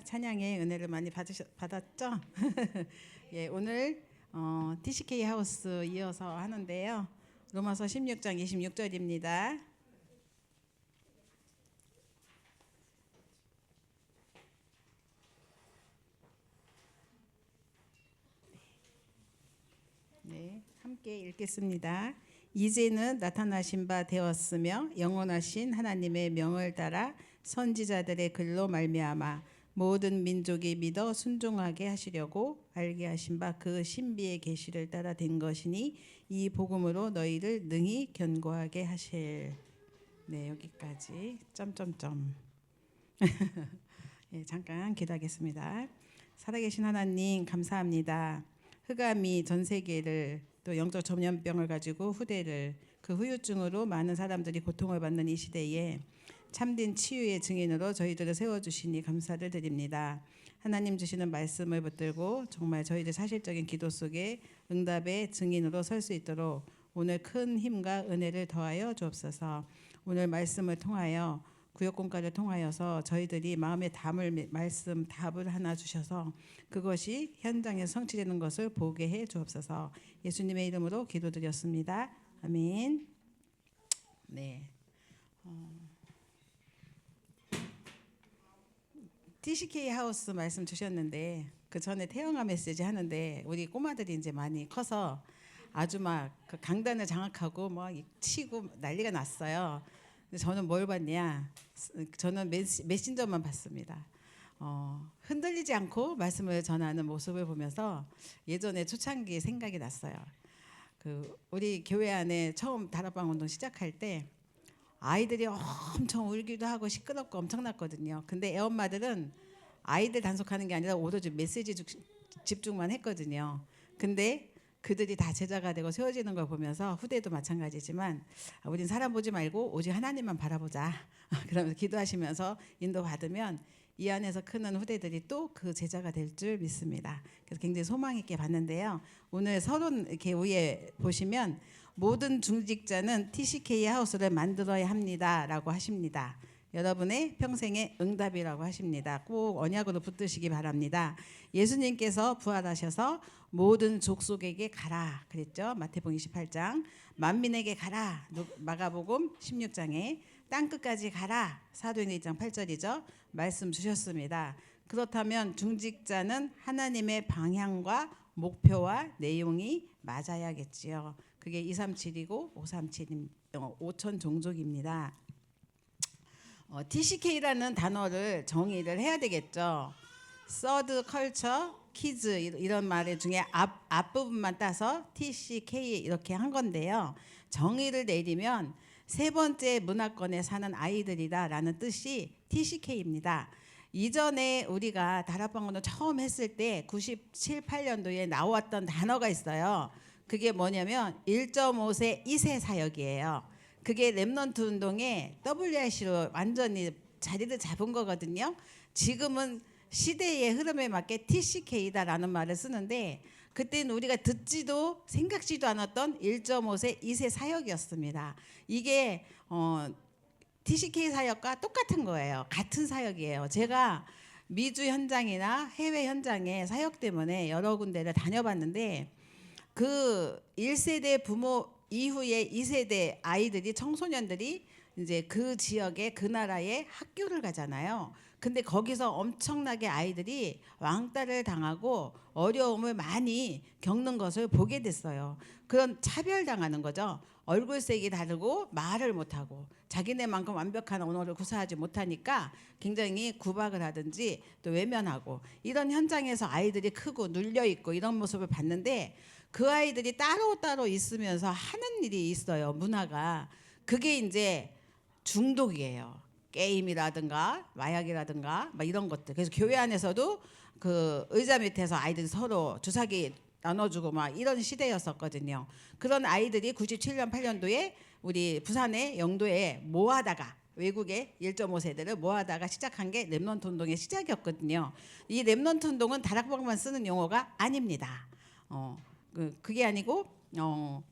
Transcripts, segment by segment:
찬양의 은혜를 많이 받았죠? 예, 오늘 TCK 하우스 이어서 하는데요. 로마서 16장 26절입니다. 네, 함께 읽겠습니다. 이제는 나타나신 바 되었으며 영원하신 하나님의 명을 따라 선지자들의 글로 말미암아 모든 민족이 믿어 순종하게 하시려고 알게 하신 바 그 신비의 계시를 따라 된 것이니 이 복음으로 너희를 능히 견고하게 하실. 네, 여기까지 점점점. 예, 잠깐 기도하겠습니다. 살아계신 하나님 감사합니다. 흑암이 전 세계를 또 영적 전염병을 가지고 후대를 그 후유증으로 많은 사람들이 고통을 받는 이 시대에 참된 치유의 증인으로 저희들을 세워주시니 감사를 드립니다. 하나님 주시는 말씀을 붙들고 정말 저희들 사실적인 기도 속에 응답의 증인으로 설 수 있도록 오늘 큰 힘과 은혜를 더하여 주옵소서. 오늘 말씀을 통하여 구역공과를 통하여서 저희들이 마음에 담을 말씀 답을 하나 주셔서 그것이 현장에 성취되는 것을 보게 해 주옵소서. 예수님의 이름으로 기도드렸습니다. 아멘. 네. TCK 하우스 말씀 주셨는데 그 전에 태영아 메시지 하는데 우리 꼬마들이 이제 많이 커서 아주 막 그 강단을 장악하고 뭐 치고 난리가 났어요. 근데 저는 뭘 봤냐? 저는 메신저만 봤습니다. 흔들리지 않고 말씀을 전하는 모습을 보면서 예전에 초창기 생각이 났어요. 그 우리 교회 안에 처음 다락방 운동 시작할 때 아이들이 엄청 울기도 하고 시끄럽고 엄청났거든요. 근데 애엄마들은 아이들 단속하는 게 아니라 오로지 메시지 집중만 했거든요. 근데 그들이 다 제자가 되고 세워지는 걸 보면서 후대도 마찬가지지만 우린 사람 보지 말고 오직 하나님만 바라보자. 그러면서 기도하시면서 인도받으면 이 안에서 크는 후대들이 또 그 제자가 될 줄 믿습니다. 그래서 굉장히 소망 있게 봤는데요. 오늘 서론 이렇게 위에 보시면 모든 중직자는 TCK 하우스를 만들어야 합니다라고 하십니다. 여러분의 평생의 응답이라고 하십니다. 꼭 언약으로 붙드시기 바랍니다. 예수님께서 부활하셔서 모든 족속에게 가라 그랬죠. 마태복음 28장. 만민에게 가라 마가복음 16장에 땅끝까지 가라 사도행전 1장 8절이죠. 말씀 주셨습니다. 그렇다면 중직자는 하나님의 방향과 목표와 내용이 맞아야겠지요. 그게 237이고 537 5천 종족입니다. TCK라는 단어를 정의를 해야 되겠죠. 서드 컬처 키즈 이런 말 중에 앞부분만 따서 TCK 이렇게 한 건데요. 정의를 내리면 세 번째 문화권에 사는 아이들이다라는 뜻이 TCK입니다. 이전에 우리가 다락방언을 처음 했을 때 97, 8년도에 나왔던 단어가 있어요. 그게 뭐냐면 1.5세 2세 사역이에요. 그게 렘넌트 운동의 WRC로 완전히 자리를 잡은 거거든요. 지금은 시대의 흐름에 맞게 TCK다라는 말을 쓰는데 그때는 우리가 듣지도 생각지도 않았던 1.5세 2세 사역이었습니다. 이게 TCK 사역과 똑같은 거예요. 같은 사역이에요. 제가 미주 현장이나 해외 현장에 사역 때문에 여러 군데를 다녀봤는데 그 1세대 부모 이후에 2세대 아이들이 청소년들이 이제 그 지역에 그 나라에 학교를 가잖아요. 근데 거기서 엄청나게 아이들이 왕따를 당하고 어려움을 많이 겪는 것을 보게 됐어요. 그런 차별당하는 거죠. 얼굴색이 다르고 말을 못하고 자기네만큼 완벽한 언어를 구사하지 못하니까 굉장히 구박을 하든지 또 외면하고 이런 현장에서 아이들이 크고 눌려있고 이런 모습을 봤는데 그 아이들이 따로따로 있으면서 하는 일이 있어요. 문화가. 그게 이제 중독이에요. 게임이라든가 마약이라든가 막 이런 것들. 그래서 교회 안에서도 그 의자 밑에서 아이들이 서로 주사기 나눠주고 막 이런 시대였었거든요. 그런 아이들이 97년 8년도에 우리 부산의 영도에 모아다가 외국의 1.5세대를 모아다가 시작한 게 렘넌트 운동의 시작이었거든요. 이 렘넌트 운동은 다락방만 쓰는 용어가 아닙니다. 그게 아니고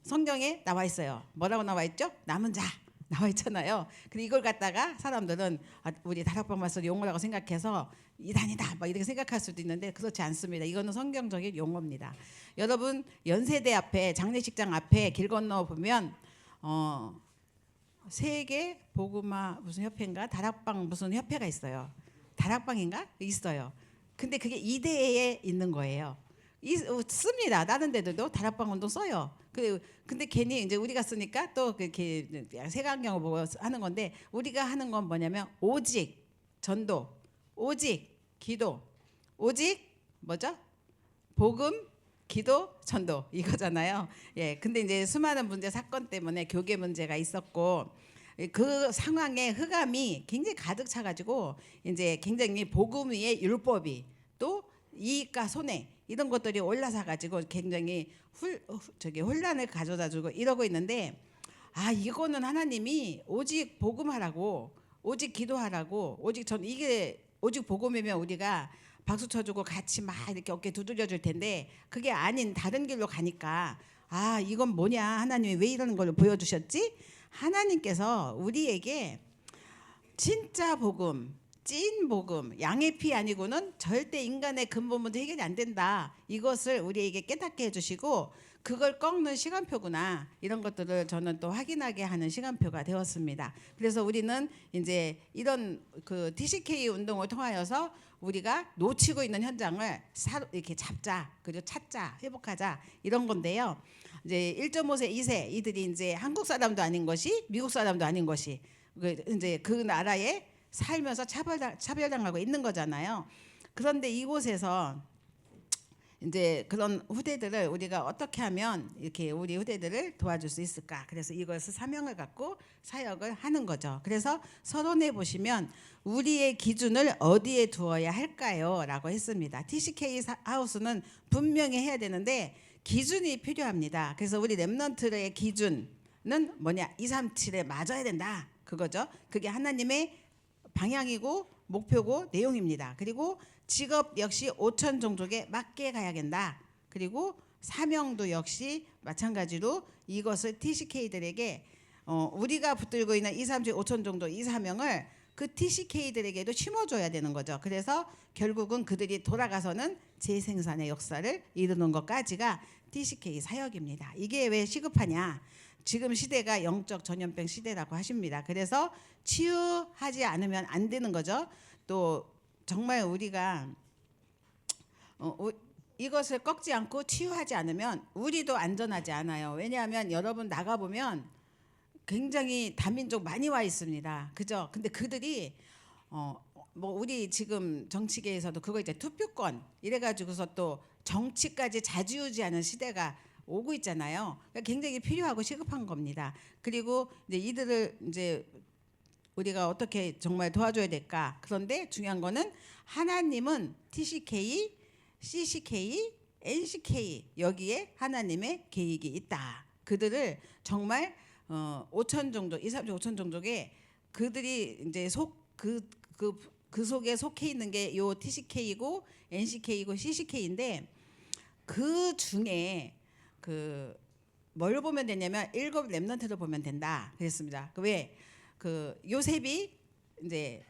성경에 나와 있어요. 뭐라고 나와 있죠? 남은 자 나와 있잖아요. 근데 이걸 갖다가 사람들은 우리 다락방만 쓰는 용어라고 생각해서 이단이다 막 이렇게 생각할 수도 있는데 그렇지 않습니다. 이거는 성경적인 용어입니다. 여러분 연세대 앞에 장례식장 앞에 길 건너 보면 세계 복음화 무슨 협회인가 다락방 무슨 협회가 있어요. 다락방인가 있어요. 근데 그게 이대에 있는 거예요. 씁니다. 다른 데들도 다락방 운동 써요. 근데 괜히 이제 우리가 쓰니까 또 그렇게 색안경을 보고 하는 건데 우리가 하는 건 뭐냐면 오직 전도, 오직 기도, 오직 뭐죠? 복음, 기도, 전도 이거잖아요. 예. 근데 이제 수많은 문제 사건 때문에 교계 문제가 있었고 그 상황에 흑암이 굉장히 가득 차가지고 이제 굉장히 복음 위에 율법이 또 이익과 손해 이런 것들이 올라서 가지고 굉장히 혼란을 가져다주고 이러고 있는데 이거는 하나님이 오직 복음하라고 오직 기도하라고 오직 전 이게 오직 복음이면 우리가 박수 쳐주고 같이 막 이렇게 어깨 두드려 줄 텐데 그게 아닌 다른 길로 가니까 이건 뭐냐 하나님이 왜 이러는 걸 보여주셨지? 하나님께서 우리에게 진짜 복음 찐 복음 양의 피 아니고는 절대 인간의 근본 문제 해결이 안 된다. 이것을 우리에게 깨닫게 해주시고 그걸 꺾는 시간표구나. 이런 것들을 저는 또 확인하게 하는 시간표가 되었습니다. 그래서 우리는 이제 이런 그 TCK 운동을 통하여서 우리가 놓치고 있는 현장을 이렇게 잡자, 그리고 찾자, 회복하자 이런 건데요. 이제 1.5세, 2세 이들이 이제 한국 사람도 아닌 것이 미국 사람도 아닌 것이 이제 그 나라에 살면서 차별당하고 있는 거잖아요. 그런데 이곳에서 이제 그런 후대들을 우리가 어떻게 하면 이렇게 우리 후대들을 도와줄 수 있을까? 그래서 이것을 사명을 갖고 사역을 하는 거죠. 그래서 서론에 보시면 우리의 기준을 어디에 두어야 할까요? 라고 했습니다. TCK 하우스는 분명히 해야 되는데 기준이 필요합니다. 그래서 우리 렘넌트의 기준은 뭐냐? 237에 맞아야 된다. 그거죠. 그게 하나님의 방향이고 목표고 내용입니다. 그리고 직업 역시 5천 종족에 맞게 가야 된다. 그리고 사명도 역시 마찬가지로 이것을 TCK들에게 우리가 붙들고 있는 2, 3, 7, 5천 종족 이 사명을 그 TCK들에게도 심어줘야 되는 거죠. 그래서 결국은 그들이 돌아가서는 재생산의 역사를 이루는 것까지가 TCK 사역입니다. 이게 왜 시급하냐? 지금 시대가 영적 전염병 시대라고 하십니다. 그래서 치유하지 않으면 안 되는 거죠. 또 정말 우리가 이것을 꺾지 않고 치유하지 않으면 우리도 안전하지 않아요. 왜냐하면 여러분 나가보면 굉장히 다민족 많이 와 있습니다. 그죠? 근데 그들이 뭐 우리 지금 정치계에서도 그거 이제 투표권 이래가지고서 또 정치까지 좌지우지하는 시대가 오고 있잖아요. 그러니까 굉장히 필요하고 시급한 겁니다. 그리고 이제 이들을 이제 우리가 어떻게 정말 도와줘야 될까? 그런데 중요한 거는 하나님은 TCK, CCK, NCK 여기에 하나님의 계획이 있다. 그들을 정말 5천 종족, 2, 3, 5천 종족에 그들이 이제 그 속에 속해 있는 게 요 TCK이고 NCK이고 CCK인데 그 중에 뭘 보면 되냐면 7 렘넌트를 보면 된다. 그랬습니다. 왜? 요셉이 이제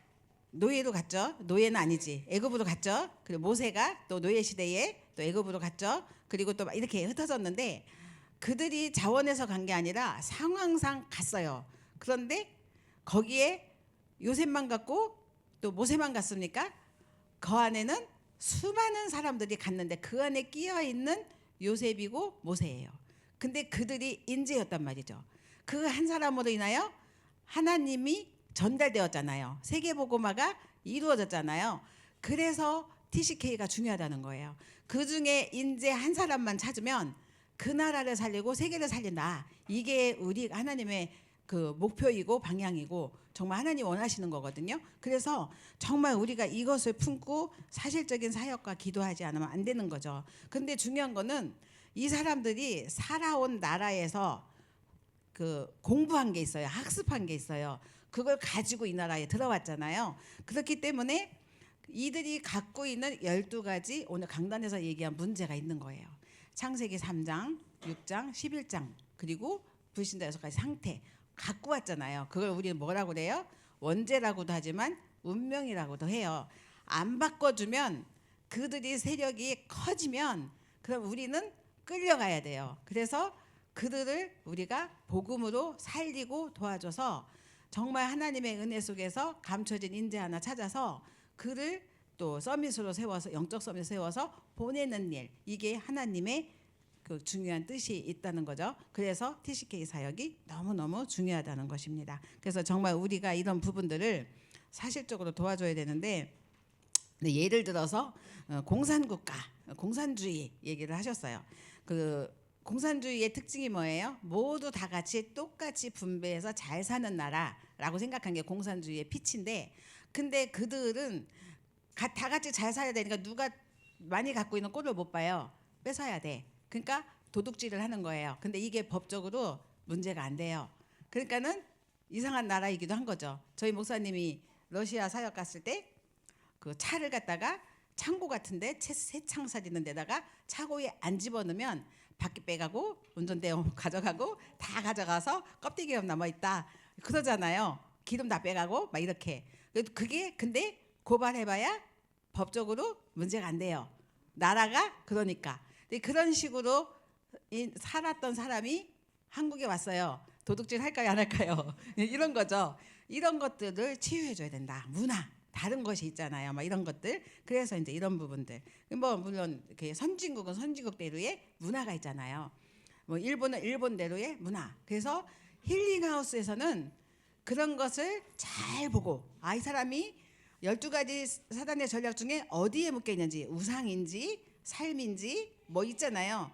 노예로 갔죠. 노예는 아니지. 애굽으로 갔죠. 그리고 모세가 또 노예 시대에 또 애굽으로 갔죠. 그리고 또 이렇게 흩어졌는데 그들이 자원해서 간 게 아니라 상황상 갔어요. 그런데 거기에 요셉만 갔고 또 모세만 갔습니까? 그 안에는 수많은 사람들이 갔는데 그 안에 끼어 있는 요셉이고 모세예요. 근데 그들이 인재였단 말이죠. 그 한 사람으로 인하여 하나님이 전달되었잖아요. 세계복음화가 이루어졌잖아요. 그래서 TCK가 중요하다는 거예요. 그 중에 인재 한 사람만 찾으면 그 나라를 살리고 세계를 살린다. 이게 우리 하나님의 그 목표이고 방향이고 정말 하나님 원하시는 거거든요. 그래서 정말 우리가 이것을 품고 사실적인 사역과 기도하지 않으면 안 되는 거죠. 근데 중요한 거는 이 사람들이 살아온 나라에서 공부한 게 있어요. 학습한 게 있어요. 그걸 가지고 이 나라에 들어왔잖아요. 그렇기 때문에 이들이 갖고 있는 12가지 오늘 강단에서 얘기한 문제가 있는 거예요. 창세기 3장, 6장, 11장 그리고 불신자 6가지 상태 갖고 왔잖아요. 그걸 우리는 뭐라고 그래요? 원죄라고도 하지만 운명이라고도 해요. 안 바꿔주면 그들이 세력이 커지면 그럼 우리는 끌려가야 돼요. 그래서 그들을 우리가 복음으로 살리고 도와줘서 정말 하나님의 은혜 속에서 감춰진 인재 하나 찾아서 그를 또 서밋으로 세워서 영적 서밋 세워서 보내는 일, 이게 하나님의 그 중요한 뜻이 있다는 거죠. 그래서 TCK 사역이 너무너무 중요하다는 것입니다. 그래서 정말 우리가 이런 부분들을 사실적으로 도와줘야 되는데, 예를 들어서 공산국가, 공산주의 얘기를 하셨어요. 그 공산주의의 특징이 뭐예요? 모두 다 같이 똑같이 분배해서 잘 사는 나라라고 생각한 게 공산주의의 피치인데, 근데 그들은 다 같이 잘 살아야 되니까 누가 많이 갖고 있는 꼴을 못 봐요. 뺏어야 돼. 그러니까 도둑질을 하는 거예요. 근데 이게 법적으로 문제가 안 돼요. 그러니까는 이상한 나라이기도 한 거죠. 저희 목사님이 러시아 사역 갔을 때 그 차를 갖다가 창고 같은데 새창살 있는 데다가 차고에 안 집어넣으면 바퀴 빼가고 운전대용 가져가고 다 가져가서 껍데기가 남아 있다 그러잖아요. 기름 다 빼가고 막 이렇게. 그게 근데 고발해봐야 법적으로 문제가 안 돼요. 나라가 그러니까. 근데 그런 식으로 살았던 사람이 한국에 왔어요. 도둑질 할까요, 안 할까요? 이런 거죠. 이런 것들을 치유해줘야 된다. 문화. 다른 것이 있잖아요. 막 이런 것들. 그래서 이제 이런 부분들. 뭐 물론 선진국은 선진국대로의 문화가 있잖아요. 뭐 일본은 일본대로의 문화. 그래서 힐링하우스에서는 그런 것을 잘 보고, 이 사람이 12가지 사단의 전략 중에 어디에 묶여 있는지, 우상인지 삶인지 뭐 있잖아요.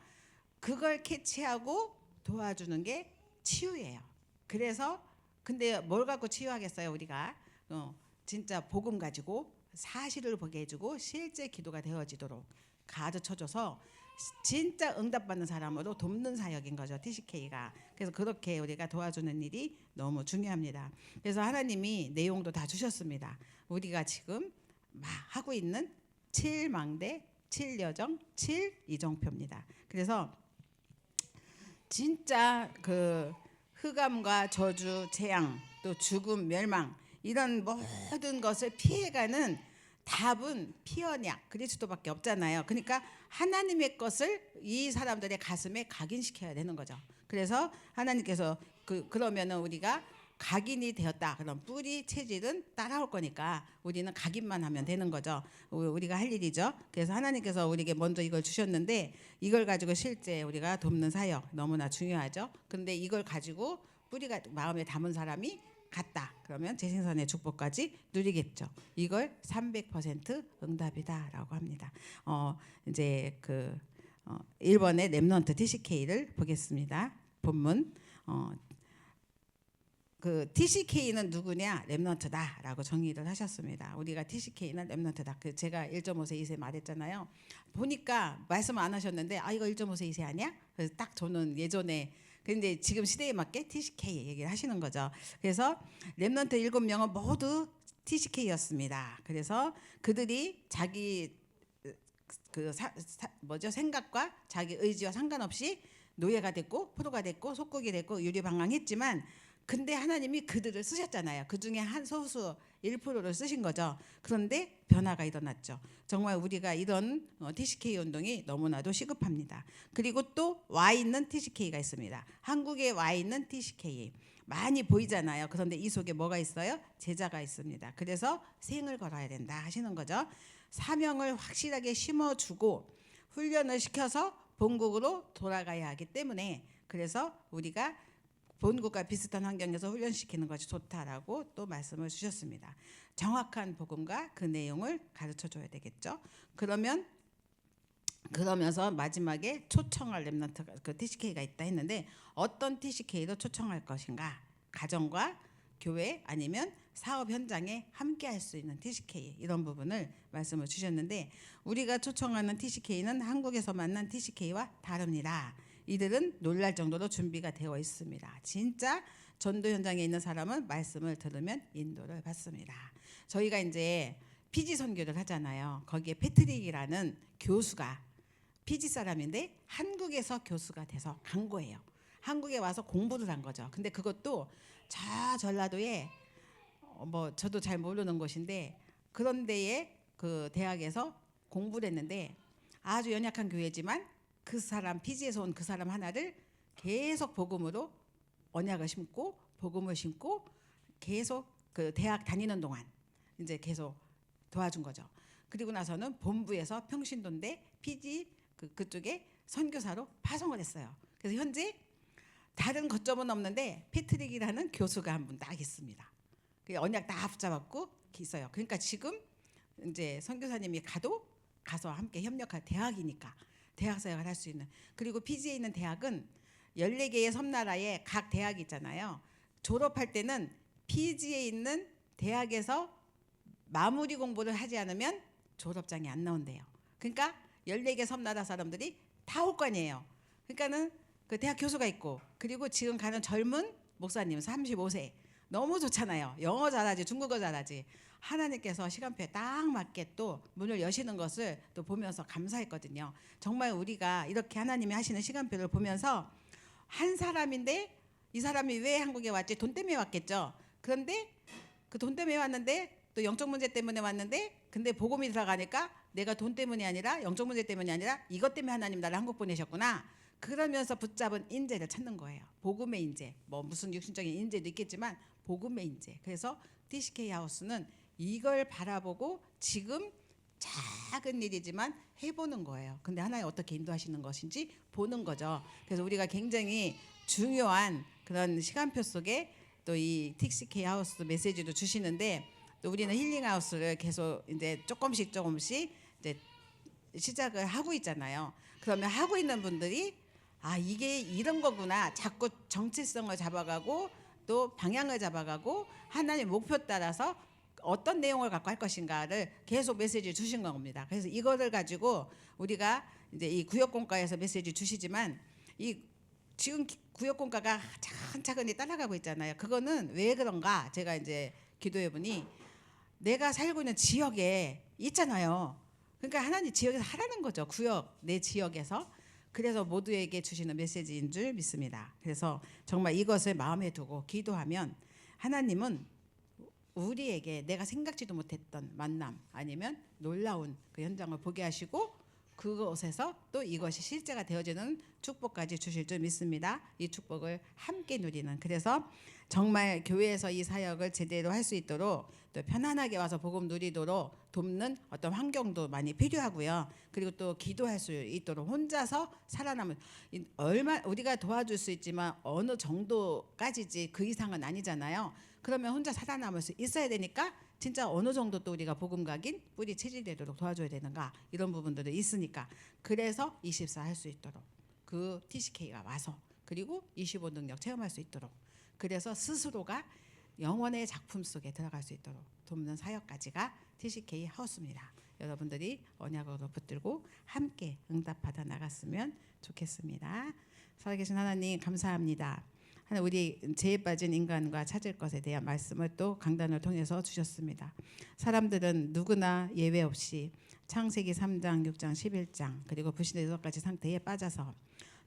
그걸 캐치하고 도와주는 게 치유예요. 그래서 근데 뭘 갖고 치유하겠어요, 우리가? 진짜 복음 가지고 사실을 보게 해주고 실제 기도가 되어지도록 가르쳐줘서 진짜 응답받는 사람으로 돕는 사역인 거죠, TCK가. 그래서 그렇게 우리가 도와주는 일이 너무 중요합니다. 그래서 하나님이 내용도 다 주셨습니다. 우리가 지금 막 하고 있는 7망대, 7여정, 7이정표입니다. 그래서 진짜 그 흑암과 저주, 재앙, 또 죽음, 멸망, 이런 모든 것을 피해가는 답은 피언약 그리스도밖에 없잖아요. 그러니까 하나님의 것을 이 사람들의 가슴에 각인시켜야 되는 거죠. 그래서 하나님께서 그러면은 우리가 각인이 되었다. 그럼 뿌리 체질은 따라올 거니까 우리는 각인만 하면 되는 거죠. 우리가 할 일이죠. 그래서 하나님께서 우리에게 먼저 이걸 주셨는데, 이걸 가지고 실제 우리가 돕는 사역 너무나 중요하죠. 그런데 이걸 가지고 뿌리가 마음에 담은 사람이 갔다. 그러면 재생산의 축복까지 누리겠죠. 이걸 300% 응답이다라고 합니다. 이제 1번의 렘넌트 TCK를 보겠습니다. 본문. 그 TCK는 누구냐? 렘넌트다라고 정의를 하셨습니다. 우리가 TCK는 렘넌트다. 제가 1.5세 2세 말했잖아요. 보니까 말씀 안 하셨는데 이거 1.5세 2세 아니야? 그래서 딱 저는 예전에, 근데 지금 시대에 맞게 TCK 얘기를 하시는 거죠. 그래서 렘넌트 7명은 모두 TCK였습니다. 그래서 그들이 자기 생각과 자기 의지와 상관없이 노예가 됐고 포로가 됐고 속국이 됐고 유리방황했지만, 근데 하나님이 그들을 쓰셨잖아요. 그 중에 한 소수 1%를 쓰신 거죠. 그런데 변화가 일어났죠. 정말 우리가 이런 TCK 운동이 너무나도 시급합니다. 그리고 또 와 있는 TCK가 있습니다. 한국에 와 있는 TCK 많이 보이잖아요. 그런데 이 속에 뭐가 있어요? 제자가 있습니다. 그래서 생을 걸어야 된다 하시는 거죠. 사명을 확실하게 심어주고 훈련을 시켜서 본국으로 돌아가야 하기 때문에, 그래서 우리가 본국과 비슷한 환경에서 훈련시키는 것이 좋다라고 또 말씀을 주셨습니다. 정확한 복음과 그 내용을 가르쳐줘야 되겠죠. 그러면서 마지막에 초청할 렘넌트가 TCK가 있다 했는데, 어떤 TCK로 초청할 것인가? 가정과 교회 아니면 사업 현장에 함께 할 수 있는 TCK, 이런 부분을 말씀을 주셨는데, 우리가 초청하는 TCK는 한국에서 만난 TCK와 다릅니다. 이들은 놀랄 정도로 준비가 되어 있습니다. 진짜 전도 현장에 있는 사람은 말씀을 들으면 인도를 받습니다. 저희가 이제 피지 선교를 하잖아요. 거기에 패트릭이라는 교수가 피지 사람인데 한국에서 교수가 돼서 간 거예요. 한국에 와서 공부를 한 거죠. 근데 그것도 저 전라도에 저도 잘 모르는 곳인데, 그런 데에 그 대학에서 공부를 했는데 아주 연약한 교회지만 그 사람 피지에서 온 그 사람 하나를 계속 복음으로 언약을 심고 복음을 심고 계속 그 대학 다니는 동안 이제 계속 도와준 거죠. 그리고 나서는 본부에서 평신도인데 피지 그쪽에 선교사로 파송을 했어요. 그래서 현재 다른 거점은 없는데 패트릭이라는 교수가 한 분 딱 있습니다. 그 언약 다 붙잡았고 있어요. 그러니까 지금 이제 선교사님이 가서 함께 협력할 대학이니까 대학 사역을 할 수 있는. 그리고 피지에 있는 대학은 14개의 섬나라에 각 대학이 있잖아요. 졸업할 때는 피지에 있는 대학에서 마무리 공부를 하지 않으면 졸업장이 안 나온대요. 그러니까 14개 섬나라 사람들이 다 올 거 아니에요. 그러니까는 그 대학 교수가 있고 그리고 지금 가는 젊은 목사님 35세 너무 좋잖아요. 영어 잘하지 중국어 잘하지. 하나님께서 시간표에 딱 맞게 또 문을 여시는 것을 또 보면서 감사했거든요. 정말 우리가 이렇게 하나님이 하시는 시간표를 보면서 한 사람인데 이 사람이 왜 한국에 왔지? 돈 때문에 왔겠죠. 그런데 그 돈 때문에 왔는데 또 영적 문제 때문에 왔는데 근데 복음이 들어가니까 내가 돈 때문이 아니라 영적 문제 때문이 아니라 이것 때문에 하나님 나를 한국 보내셨구나. 그러면서 붙잡은 인재를 찾는 거예요. 복음의 인재. 뭐 무슨 육신적인 인재도 있겠지만 복음의 인재. 그래서 TCK 하우스는 이걸 바라보고 지금 작은 일이지만 해보는 거예요. 근데 하나님 어떻게 인도하시는 것인지 보는 거죠. 그래서 우리가 굉장히 중요한 그런 시간표 속에 또 이 TCK 하우스 메시지도 주시는데 또 우리는 힐링 하우스를 계속 이제 조금씩 이제 시작을 하고 있잖아요. 그러면 하고 있는 분들이 아 이게 이런 거구나. 자꾸 정체성을 잡아가고 또 방향을 잡아가고 하나님 목표 따라서 어떤 내용을 갖고 할 것인가를 계속 메시지 주신 겁니다. 그래서 이거를 가지고 우리가 이제 이 구역공과에서 메시지 주시지만 이 지금 구역공과가 차근차근히 따라가고 있잖아요. 그거는 왜 그런가? 제가 이제 기도해 보니 내가 살고 있는 지역에 있잖아요. 그러니까 하나님 지역에서 하라는 거죠. 구역 내 지역에서. 그래서 모두에게 주시는 메시지인 줄 믿습니다. 그래서 정말 이것을 마음에 두고 기도하면 하나님은 우리에게 내가 생각지도 못했던 만남 아니면 놀라운 그 현장을 보게 하시고 그곳에서 또 이것이 실제가 되어지는 축복까지 주실 줄 믿습니다. 이 축복을 함께 누리는 그래서 정말 교회에서 이 사역을 제대로 할 수 있도록 또 편안하게 와서 복음 누리도록 돕는 어떤 환경도 많이 필요하고요. 그리고 또 기도할 수 있도록 혼자서 살아남은 얼마 우리가 도와줄 수 있지만 어느 정도까지지 그 이상은 아니잖아요. 그러면 혼자 살아남을 수 있어야 되니까 진짜 어느 정도 또 우리가 복음 각인 뿌리 체질되도록 도와줘야 되는가 이런 부분들이 있으니까 그래서 24 할 수 있도록 그 TCK가 와서 그리고 25 능력 체험할 수 있도록 그래서 스스로가 영혼의 작품 속에 들어갈 수 있도록 돕는 사역까지가 TCK 하우스입니다. 여러분들이 언약으로 붙들고 함께 응답받아 나갔으면 좋겠습니다. 살아계신 하나님 감사합니다. 우리 죄에 빠진 인간과 찾을 것에 대한 말씀을 또 강단을 통해서 주셨습니다. 사람들은 누구나 예외 없이 창세기 3장, 6장, 11장 그리고 불신의 6가지 상태에 빠져서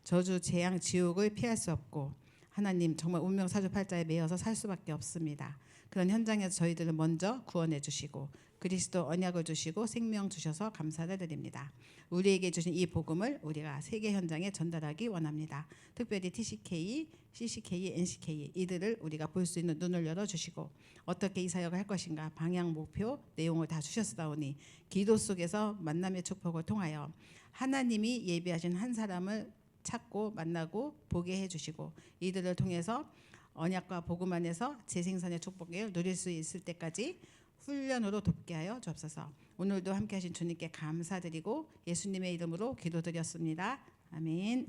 저주, 재앙, 지옥을 피할 수 없고 하나님 정말 운명 사주팔자에 매여서 살 수밖에 없습니다. 그런 현장에서 저희들을 먼저 구원해 주시고 그리스도 언약을 주시고 생명 주셔서 감사를 드립니다. 우리에게 주신 이 복음을 우리가 세계 현장에 전달하기 원합니다. 특별히 TCK, CCK, NCK 이들을 우리가 볼 수 있는 눈을 열어주시고 어떻게 이 사역을 할 것인가 방향, 목표, 내용을 다 주셨사오니 기도 속에서 만남의 축복을 통하여 하나님이 예비하신 한 사람을 찾고 만나고 보게 해주시고 이들을 통해서 언약과 복음 안에서 재생산의 축복을 누릴 수 있을 때까지 훈련으로 돕게 하여 주옵소서. 오늘도 함께 하신 주님께 감사드리고 예수님의 이름으로 기도드렸습니다. 아멘.